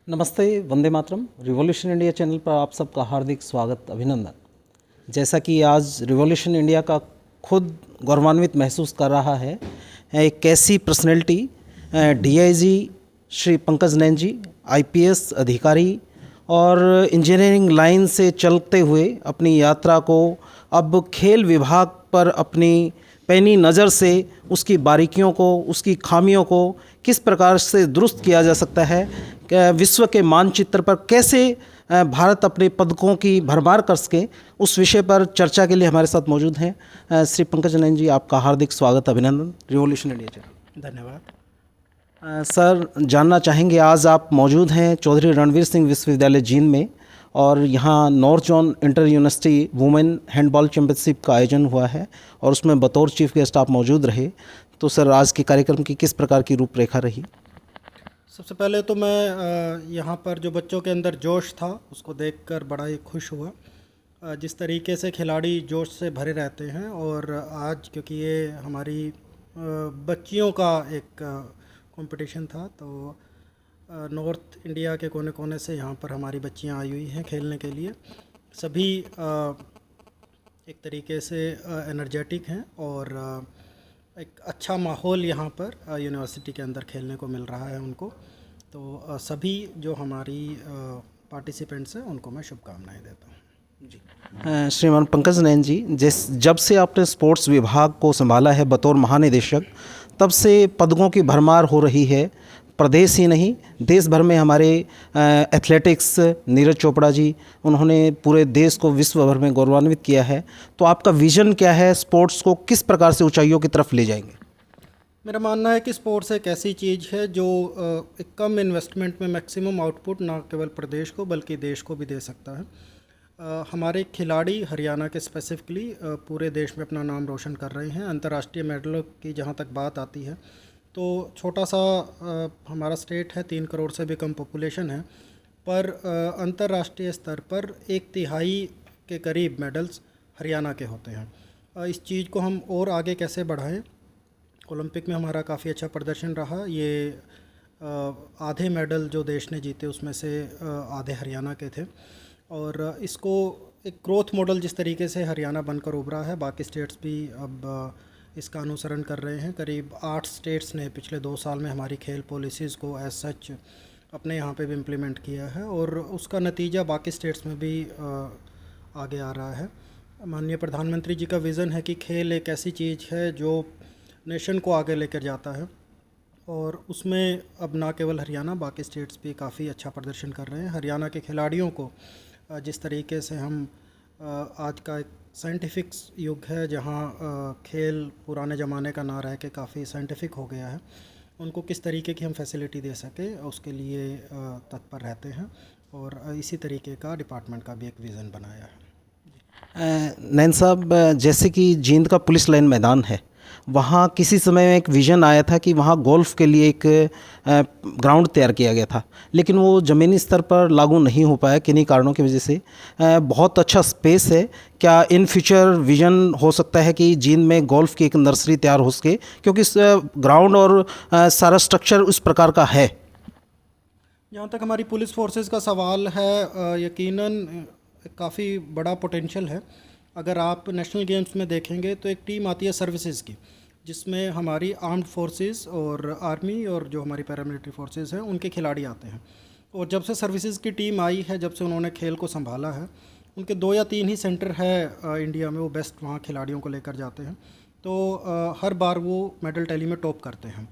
नमस्ते, Vande Mataram. Revolution India channel पर आप सबका हार्दिक स्वागत, अभिनंदन। जैसा कि आज रिवॉल्यूशन इंडिया का खुद गौरवान्वित महसूस कर रहा है, एक ऐसी पर्सनैलिटी डीआईजी श्री पंकज नैन जी, आईपीएस अधिकारी और इंजीनियरिंग लाइन से चलते हुए अपनी यात्रा को अब खेल विभाग पर अपनी पैनी नज़र से उसकी बारीकियों को, उसकी खामियों को किस प्रकार से दुरुस्त किया जा सकता है, विश्व के मानचित्र पर कैसे भारत अपने पदकों की भरमार कर सके, उस विषय पर चर्चा के लिए हमारे साथ मौजूद हैं श्री पंकज नैन जी। आपका हार्दिक स्वागत, अभिनंदन रिवॉल्यूशन इंडिया चैनल। धन्यवाद। सर, जानना चाहेंगे, आज आप मौजूद हैं चौधरी रणवीर सिंह विश्वविद्यालय जींद में और यहाँ north zone inter university women handball championship का आयोजन हुआ है और उसमें बतौर चीफ गेस्ट आप मौजूद रहे। तो सर, आज के कार्यक्रम की किस प्रकार की रूपरेखा रही? सबसे पहले तो मैं यहाँ पर जो बच्चों के अंदर जोश था उसको देखकर बड़ा ही खुश हुआ। जिस तरीके से खिलाड़ी जोश से भरे रहते हैं, और आज क्योंकि ये हमारी बच्चियों का एक कंपटीशन था, तो नॉर्थ इंडिया के कोने कोने से यहाँ पर हमारी बच्चियाँ आई हुई हैं खेलने के लिए। सभी एक तरीके से एनर्जेटिक हैं और एक अच्छा माहौल यहाँ पर यूनिवर्सिटी के अंदर खेलने को मिल रहा है उनको। तो सभी जो हमारी पार्टिसिपेंट्स हैं उनको मैं शुभकामनाएं देता हूँ जी। श्रीमान पंकज नैन जी, जब से आपने स्पोर्ट्स विभाग को संभाला है बतौर महानिदेशक, तब से पदकों की भरमार हो रही है। प्रदेश ही नहीं, देश भर में हमारे एथलेटिक्स नीरज चोपड़ा जी, उन्होंने पूरे देश को विश्व भर में गौरवान्वित किया है। तो आपका विज़न क्या है, स्पोर्ट्स को किस प्रकार से ऊंचाइयों की तरफ ले जाएंगे? मेरा मानना है कि स्पोर्ट्स एक ऐसी चीज़ है जो एक कम इन्वेस्टमेंट में मैक्सिमम आउटपुट ना केवल प्रदेश को बल्कि देश को भी दे सकता है। हमारे खिलाड़ी हरियाणा के स्पेसिफिकली पूरे देश में अपना नाम रोशन कर रहे हैं। अंतर्राष्ट्रीय मेडलों की जहाँ तक बात आती है, तो छोटा सा हमारा स्टेट है, 3 करोड़ से भी कम पॉपुलेशन है, पर अंतर्राष्ट्रीय स्तर पर 1/3 के करीब मेडल्स हरियाणा के होते हैं। इस चीज़ को हम और आगे कैसे बढ़ाएं? ओलंपिक में हमारा काफ़ी अच्छा प्रदर्शन रहा। ये आधे मेडल जो देश ने जीते उसमें से आधे हरियाणा के थे, और इसको एक ग्रोथ मॉडल जिस तरीके से हरियाणा बनकर उभरा है, बाकी स्टेट्स भी अब इसका अनुसरण कर रहे हैं। करीब 8 स्टेट्स ने पिछले 2 साल में हमारी खेल पॉलिसीज़ को एज सच अपने यहाँ पे भी इम्प्लीमेंट किया है, और उसका नतीजा बाकी स्टेट्स में भी आगे आ रहा है। माननीय प्रधानमंत्री जी का विज़न है कि खेल एक ऐसी चीज़ है जो नेशन को आगे लेकर जाता है, और उसमें अब ना केवल हरियाणा, बाकी स्टेट्स भी काफ़ी अच्छा प्रदर्शन कर रहे हैं। हरियाणा के खिलाड़ियों को जिस तरीके से हम आज का एक साइंटिफिक युग है जहाँ खेल पुराने ज़माने का ना रह के काफ़ी साइंटिफिक हो गया है, उनको किस तरीके की हम फैसिलिटी दे सके उसके लिए तत्पर रहते हैं, और इसी तरीके का डिपार्टमेंट का भी एक विज़न बनाया है। नैन साहब, जैसे कि जींद का पुलिस लाइन मैदान है, वहाँ किसी समय एक विज़न आया था कि वहाँ गोल्फ़ के लिए एक ग्राउंड तैयार किया गया था, लेकिन वो ज़मीनी स्तर पर लागू नहीं हो पाया किन्हीं कारणों की वजह से। बहुत अच्छा स्पेस है, क्या इन फ्यूचर विज़न हो सकता है कि जींद में गोल्फ़ की एक नर्सरी तैयार हो सके, क्योंकि ग्राउंड और सारा स्ट्रक्चर उस प्रकार का है? जहाँ तक हमारी पुलिस फोर्सेस का सवाल है, यकीनन काफ़ी बड़ा पोटेंशियल है। अगर आप नेशनल गेम्स में देखेंगे तो एक टीम आती है सर्विसेज की, जिसमें हमारी आर्म्ड फोर्सेस और आर्मी और जो हमारी पैरामिलिट्री फोर्सेस हैं उनके खिलाड़ी आते हैं। और जब से सर्विसेज की टीम आई है, जब से उन्होंने खेल को संभाला है, उनके 2 या 3 ही सेंटर है इंडिया में, वो बेस्ट वहाँ खिलाड़ियों को लेकर जाते हैं। तो हर बार वो मेडल टैली में टॉप करते हैं।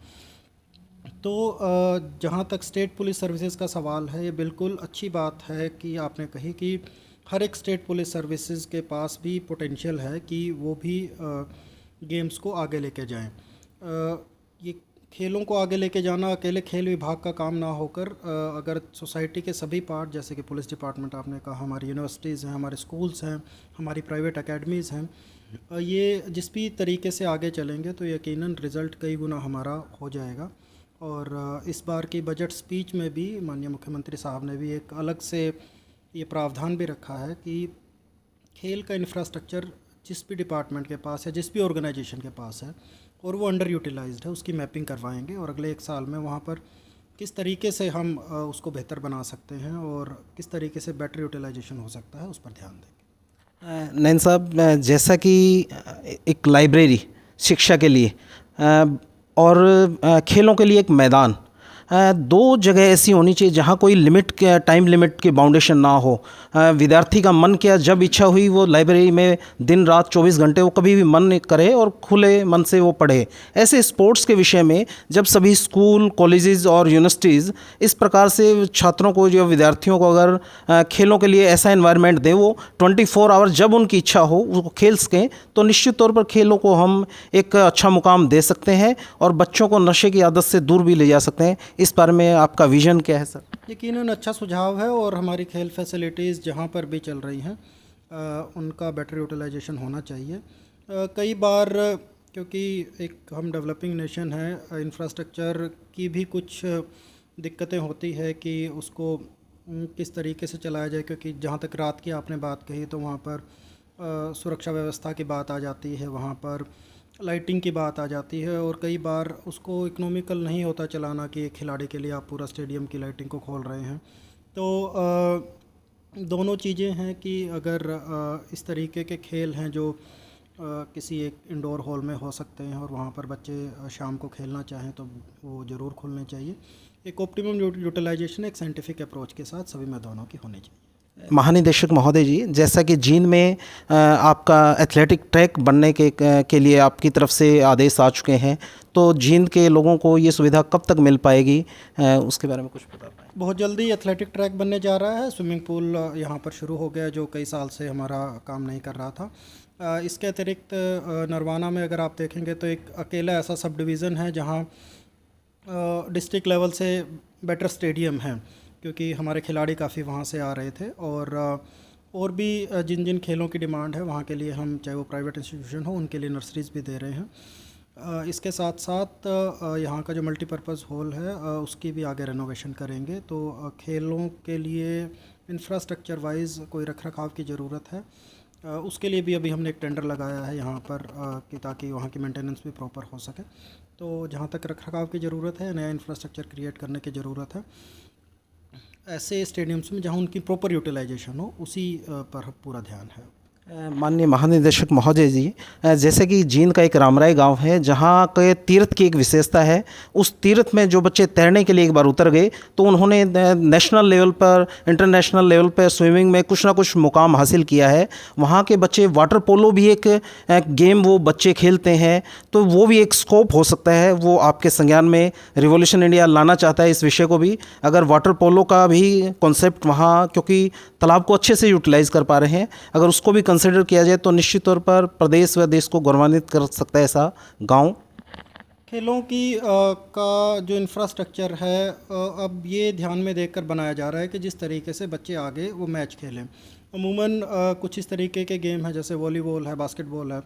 तो जहाँ तक स्टेट पुलिस सर्विसेज का सवाल है, ये बिल्कुल अच्छी बात है कि आपने कही कि हर एक स्टेट पुलिस सर्विसेज के पास भी पोटेंशियल है कि वो भी गेम्स को आगे लेके जाएं। ये खेलों को आगे लेके जाना अकेले खेल विभाग का काम ना होकर अगर सोसाइटी के सभी पार्ट, जैसे कि पुलिस डिपार्टमेंट आपने कहा, हमारी यूनिवर्सिटीज़ हैं, हमारे स्कूल्स हैं, हमारी प्राइवेट एकेडमीज़ हैं, ये जिस भी तरीके से आगे चलेंगे तो यकीनन रिज़ल्ट कई गुना हमारा हो जाएगा। और इस बार की बजट स्पीच में भी माननीय मुख्यमंत्री साहब ने भी एक अलग से ये प्रावधान भी रखा है कि खेल का इंफ्रास्ट्रक्चर जिस भी डिपार्टमेंट के पास है, जिस भी ऑर्गेनाइजेशन के पास है, और वो अंडर यूटिलाइज्ड है, उसकी मैपिंग करवाएंगे, और अगले 1 साल में वहाँ पर किस तरीके से हम उसको बेहतर बना सकते हैं और किस तरीके से बेटर यूटिलाइजेशन हो सकता है, उस पर ध्यान देंगे। नैन साहब, जैसा कि एक लाइब्रेरी शिक्षा के लिए और खेलों के लिए एक मैदान, दो जगह ऐसी होनी चाहिए जहाँ कोई लिमिट के टाइम लिमिट की बाउंडेशन ना हो। विद्यार्थी का मन किया जब इच्छा हुई वो लाइब्रेरी में दिन रात 24 घंटे वो कभी भी मन करे और खुले मन से वो पढ़े। ऐसे स्पोर्ट्स के विषय में जब सभी स्कूल, कॉलेजेस और यूनिवर्सिटीज़ इस प्रकार से छात्रों को, जो विद्यार्थियों को अगर खेलों के लिए ऐसा एनवायरनमेंट दे, वो 24 आवर जब उनकी इच्छा हो वो खेल सकें, तो निश्चित तौर पर खेलों को हम एक अच्छा मुकाम दे सकते हैं और बच्चों को नशे की आदत से दूर भी ले जा सकते हैं। इस बारे में आपका विजन क्या है सर? यकीनन अच्छा सुझाव है और हमारी खेल फैसिलिटीज़ जहाँ पर भी चल रही हैं उनका बेटर यूटिलाइजेशन होना चाहिए। कई बार क्योंकि एक हम डेवलपिंग नेशन है, इंफ्रास्ट्रक्चर की भी कुछ दिक्कतें होती है कि उसको किस तरीके से चलाया जाए, क्योंकि जहाँ तक रात की आपने बात कही तो वहाँ पर सुरक्षा व्यवस्था की बात आ जाती है, वहाँ पर लाइटिंग की बात आ जाती है और कई बार उसको इकोनॉमिकल नहीं होता चलाना कि एक खिलाड़ी के लिए आप पूरा स्टेडियम की लाइटिंग को खोल रहे हैं। तो दोनों चीज़ें हैं कि अगर इस तरीके के खेल हैं जो किसी एक इंडोर हॉल में हो सकते हैं और वहाँ पर बच्चे शाम को खेलना चाहें तो वो ज़रूर खुलने चाहिए। एक ऑप्टिमम यूटिलाइजेशन एक साइंटिफिक अप्रोच के साथ सभी मैदानों की होनी चाहिए। महानिदेशक महोदय जी, जैसा कि जींद में आपका एथलेटिक ट्रैक बनने के लिए आपकी तरफ से आदेश आ चुके हैं, तो जींद के लोगों को ये सुविधा कब तक मिल पाएगी, उसके बारे में कुछ बता पाएँ? बहुत जल्दी एथलेटिक ट्रैक बनने जा रहा है। स्विमिंग पूल यहाँ पर शुरू हो गया जो कई साल से हमारा काम नहीं कर रहा था। इसके अतिरिक्त नरवाना में अगर आप देखेंगे तो एक अकेला ऐसा सब डिवीज़न है जहाँ डिस्ट्रिक्ट लेवल से बेटर स्टेडियम है, क्योंकि हमारे खिलाड़ी काफ़ी वहाँ से आ रहे थे और भी जिन जिन खेलों की डिमांड है वहाँ के लिए हम, चाहे वो प्राइवेट इंस्टीट्यूशन हो, उनके लिए नर्सरीज़ भी दे रहे हैं। इसके साथ साथ यहाँ का जो मल्टीपर्पज़ हॉल है उसकी भी आगे रेनोवेशन करेंगे। तो खेलों के लिए इंफ्रास्ट्रक्चर वाइज कोई रखरखाव की ज़रूरत है, उसके लिए भी अभी हमने एक टेंडर लगाया है यहाँ पर कि ताकि वहाँ की मेंटेनेंस भी प्रॉपर हो सके। तो जहाँ तक रखरखाव की ज़रूरत है, नया इंफ्रास्ट्रक्चर क्रिएट करने की ज़रूरत है, ऐसे स्टेडियम्स में जहाँ उनकी प्रॉपर यूटिलाइजेशन हो उसी पर पूरा ध्यान है। माननीय महानिदेशक महोदय जी, जैसे कि जींद का एक रामराय गांव है जहां के तीर्थ की एक विशेषता है। उस तीर्थ में जो बच्चे तैरने के लिए एक बार उतर गए तो उन्होंने नेशनल लेवल पर, इंटरनेशनल लेवल पर स्विमिंग में कुछ ना कुछ मुकाम हासिल किया है। वहां के बच्चे वाटर पोलो भी एक गेम वो बच्चे खेलते हैं, तो वो भी एक स्कोप हो सकता है। वो आपके संज्ञान में रिवॉल्यूशन इंडिया लाना चाहता है इस विषय को भी, अगर वाटर पोलो का भी कॉन्सेप्ट वहाँ, क्योंकि तालाब को अच्छे से यूटिलाइज़ कर पा रहे हैं, अगर उसको भी कंसिडर किया जाए तो निश्चित तौर पर प्रदेश व देश को गौरवान्वित कर सकता है ऐसा गांव। खेलों की का जो इंफ्रास्ट्रक्चर है अब ये ध्यान में देखकर बनाया जा रहा है कि जिस तरीके से बच्चे आगे वो मैच खेलें। अमूमन कुछ इस तरीके के गेम हैं जैसे वॉलीबॉल है, बास्केटबॉल है,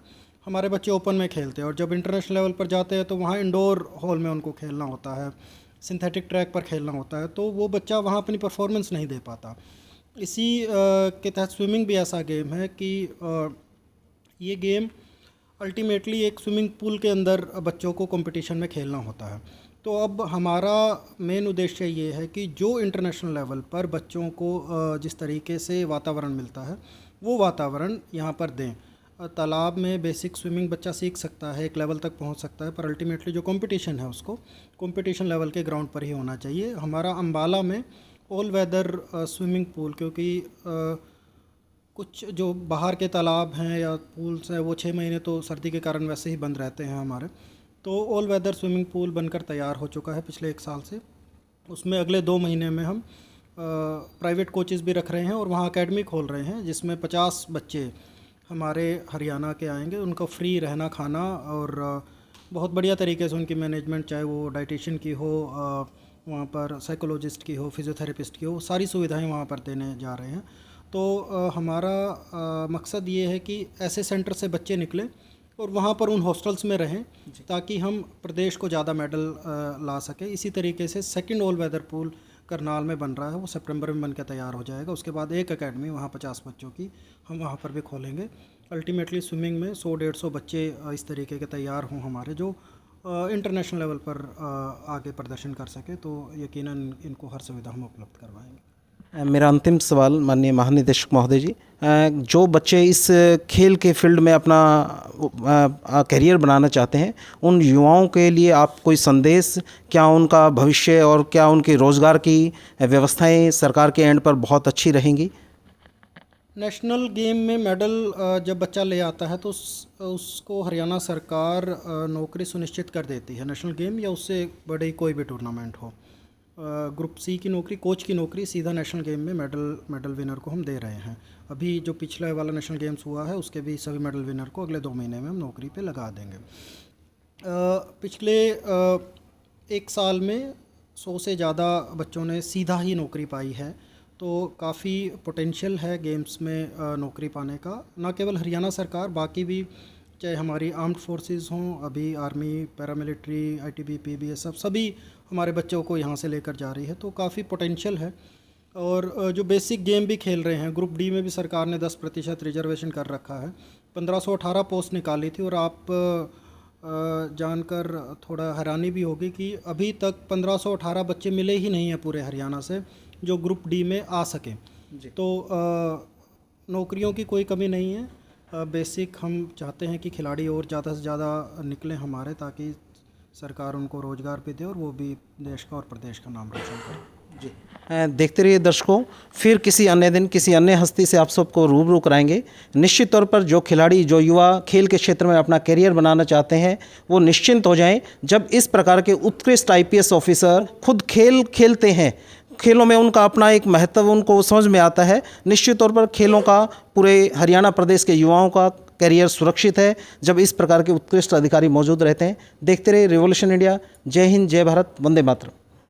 हमारे बच्चे ओपन में खेलते हैं और जब इंटरनेशनल लेवल पर जाते हैं तो वहाँ इंडोर हॉल में उनको खेलना होता है, सिंथेटिक ट्रैक पर खेलना होता है, तो वो बच्चा वहाँ अपनी परफॉर्मेंस नहीं दे पाता। इसी के तहत स्विमिंग भी ऐसा गेम है कि ये गेम अल्टीमेटली एक स्विमिंग पूल के अंदर बच्चों को कंपटीशन में खेलना होता है। तो अब हमारा मेन उद्देश्य ये है कि जो इंटरनेशनल लेवल पर बच्चों को जिस तरीके से वातावरण मिलता है वो वातावरण यहाँ पर दें। तालाब में बेसिक स्विमिंग बच्चा सीख सकता है, एक लेवल तक पहुँच सकता है, पर अल्टीमेटली जो कंपटीशन है उसको कंपटीशन लेवल के ग्राउंड पर ही होना चाहिए। हमारा अम्बाला में ऑल वेदर स्विमिंग पूल, क्योंकि कुछ जो बाहर के तालाब हैं या पूल्स हैं वो 6 महीने तो सर्दी के कारण वैसे ही बंद रहते हैं हमारे, तो ऑल वेदर स्विमिंग पूल बनकर तैयार हो चुका है पिछले 1 साल से। उसमें अगले 2 महीने में हम प्राइवेट कोचेस भी रख रहे हैं और वहाँ एकेडमी खोल रहे हैं जिसमें 50 बच्चे हमारे हरियाणा के आएंगे। उनको फ्री रहना खाना और बहुत बढ़िया तरीके से उनकी मैनेजमेंट, चाहे वो डाइटिशियन की हो, वहाँ पर साइकोलॉजिस्ट की हो, फिजियोथेरेपिस्ट की हो, सारी सुविधाएं वहाँ पर देने जा रहे हैं। तो हमारा मकसद ये है कि ऐसे सेंटर से बच्चे निकलें और वहाँ पर उन हॉस्टल्स में रहें ताकि हम प्रदेश को ज़्यादा मेडल ला सकें। इसी तरीके से second all weather pool Karnal में बन रहा है, वो सितंबर में बन के तैयार हो जाएगा। उसके बाद एक एकेडमी वहाँ 50 बच्चों की हम वहाँ पर भी खोलेंगे। अल्टीमेटली स्विमिंग में 100-150 बच्चे इस तरीके के तैयार हों हमारे, जो इंटरनेशनल लेवल पर आगे प्रदर्शन कर सके, तो यकीनन इनको हर सुविधा हम उपलब्ध करवाएंगे। मेरा अंतिम सवाल माननीय महानिदेशक महोदय जी, जो बच्चे इस खेल के फील्ड में अपना करियर बनाना चाहते हैं, उन युवाओं के लिए आप कोई संदेश, क्या उनका भविष्य और क्या उनकी रोज़गार की व्यवस्थाएं सरकार के एंड पर बहुत अच्छी रहेंगी? नेशनल गेम में मेडल जब बच्चा ले आता है तो उसको हरियाणा सरकार नौकरी सुनिश्चित कर देती है। नेशनल गेम या उससे बड़ी कोई भी टूर्नामेंट हो, ग्रुप सी की नौकरी, कोच की नौकरी सीधा नेशनल गेम में मेडल विनर को हम दे रहे हैं। अभी जो पिछले वाला नेशनल गेम्स हुआ है उसके भी सभी मेडल विनर को अगले 2 महीने में हम नौकरी पे लगा देंगे। पिछले 1 साल में 100 से ज़्यादा बच्चों ने सीधा ही नौकरी पाई है, तो काफ़ी पोटेंशियल है गेम्स में नौकरी पाने का। ना केवल हरियाणा सरकार, बाकी भी चाहे हमारी आर्म्ड फोर्सेस हों, अभी आर्मी, पैरामिलिट्री, ITBP, BSF, सभी हमारे बच्चों को यहाँ से लेकर जा रही है, तो काफ़ी पोटेंशियल है। और जो बेसिक गेम भी खेल रहे हैं, ग्रुप डी में भी सरकार ने 10% रिजर्वेशन कर रखा है। 1518 पोस्ट निकाली थी, और आप जानकर थोड़ा हैरानी भी होगी कि अभी तक 1518 बच्चे मिले ही नहीं हैं पूरे हरियाणा से जो ग्रुप डी में आ सकें। तो नौकरियों की कोई कमी नहीं है। बेसिक हम चाहते हैं कि खिलाड़ी और ज़्यादा से ज़्यादा निकलें हमारे, ताकि सरकार उनको रोज़गार भी दे और वो भी देश का और प्रदेश का नाम रोशन करे। जी, देखते रहिए दर्शकों, फिर किसी अन्य दिन किसी अन्य हस्ती से आप सबको रूबरू कराएंगे। निश्चित तौर पर जो खिलाड़ी, जो युवा खेल के क्षेत्र में अपना करियर बनाना चाहते हैं, वो निश्चिंत हो जाएं जब इस प्रकार के उत्कृष्ट IPS ऑफिसर खुद खेल खेलते हैं। खेलों में उनका अपना एक महत्व उनको समझ में आता है। निश्चित तौर पर खेलों का पूरे हरियाणा प्रदेश के युवाओं का करियर सुरक्षित है जब इस प्रकार के उत्कृष्ट अधिकारी मौजूद रहते हैं। देखते रहिए रिवॉल्यूशन इंडिया। जय हिंद, जय भारत, वंदे मातरम।